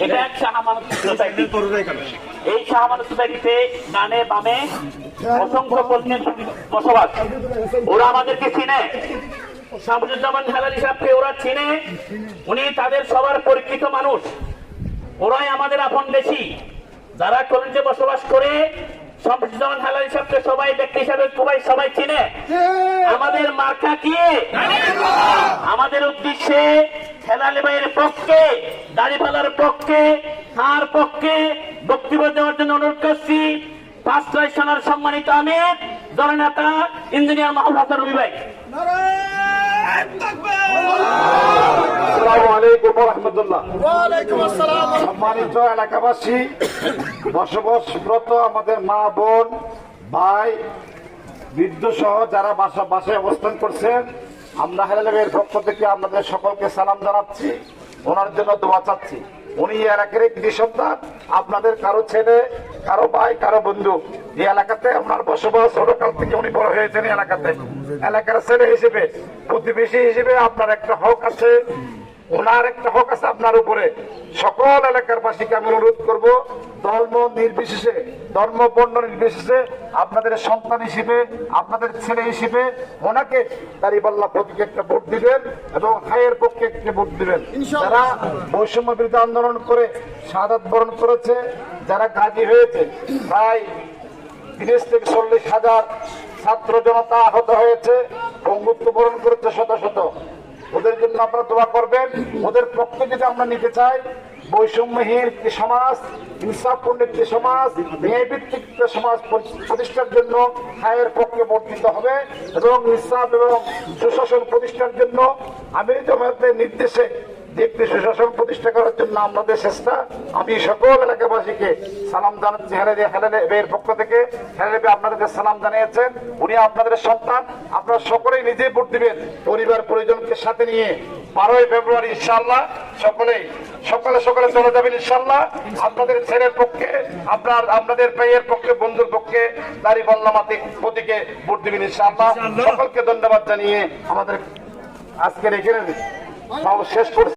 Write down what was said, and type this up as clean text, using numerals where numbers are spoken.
এটা এক শাহমানত সোসাইটি। এই শাহমানত সোসাইটিতে ডানে বামে অসংখ্য কর্মীর বসবাস। ওরা আমাদেরকে চিনে, শামসুজ্জামান হেলালি সাহেবকে ওরা চিনে। উনি তাদের সবার পরিচিত মানুষ, ওরাই আমাদের আপন বেশি। যারা কলেজে বসবাস করে শামসুজ্জামান হেলালি সাহেবকে সবাই ব্যক্তি হিসাবে সবাই চিনে। আমাদের মার্কা কি? আমাদের উদ্দেশ্যে হেলালি ভাইয়ের পক্ষে, দাড়িপাল্লার পক্ষে, তার পক্ষে বক্তব্য দেওয়ার জন্য অনুরোধ করছি 5 সনের সম্মানিত আমির জননেতা ইঞ্জিনিয়ার মাহমুদ হাসান রবি ভাই। আসসালামু আলাইকুম ওয়া রাহমাতুল্লাহ। সম্মানিত এলাকাবাসী, বসবাসরত আমাদের মা বোন ভাই বৃদ্ধ সহ যারা বাসায় অবস্থান করছেন, আমরা হেলালি ভাইয়ের পক্ষ থেকে আপনাদের সকলকে সালাম জানাচ্ছি, ওনার জন্য দোয়া চাচ্ছি। উনি এলাকার একটি সন্তান, আপনাদের কারো ছেলে, কারো ভাই, কারো বন্ধু। এই এলাকাতে আপনার বসবাস, ছোটকাল থেকে উনি বড় হয়েছেন এই এলাকাতে। এলাকার ছেলে হিসেবে, প্রতিবেশী হিসেবে আপনার একটা হক আছে, ওনার একটা হক আছে আপনার উপরে। সকল এলাকার বাসীকে আমি অনুরোধ করবো, ধর্ম নির্বিশেষে, ধর্ম বর্ণ নির্বিশেষে আপনাদের সন্তান হিসেবে, আপনাদের ছেলে হিসেবে ওনাকে দাঁড়িপাল্লা প্রতীকে একটা ভোট দিবেন এবং হায়ের পক্ষে একটা ভোট দিবেন। যারা বৈষম্য বিরোধী আন্দোলন করে শাহাদাত বরণ করেছে, যারা গাজী হয়েছে, প্রায় 30 থেকে 40,000 ছাত্র জনতা আহত হয়েছে, বঙ্গুত্ব বরণ করেছে শত শত। ওদের জন্য আপনারা দোয়া করবেন। ওদের পক্ষে যদি আমরা নিতে চাই, বৈষম্যহীন একটি সমাজ, ইনসাফপূর্ণ একটি সমাজ, ন্যায়ভিত্তিক একটি সমাজ প্রতিষ্ঠার জন্য হায়ের পক্ষে ভোট দিতে হবে এবং ইনসাফ এবং সুশাসন প্রতিষ্ঠার জন্য আমির জামায়াতের নির্দেশে একটি সুশাসন প্রতিষ্ঠা করার জন্য আমাদের চেষ্টা। আমি সকল এলাকাবাসীকে সালাম জানাচ্ছি। হেলালি ভাইয়ের পক্ষ থেকে হেলালি ভাই আপনাদেরকে সালাম জানিয়েছেন। উনি আপনাদের সন্তান, আপনারা সকলেই নিজেই ভোট দিবেন পরিবার পরিজনকে সাথে নিয়ে। 12ই ফেব্রুয়ারি ইনশাআল্লাহ সকালে চলে যাবেন ইনশাআল্লাহ। আপনাদের ছেলের পক্ষে, আপনাদের ভাইয়ের পক্ষে, বন্ধুর পক্ষে দাঁড়িপাল্লা প্রতীকে ভোট দিবেন ইনশাআল্লাহ। সকলকে ধন্যবাদ জানিয়ে আমাদের আজকের এখানে শেষ করছি।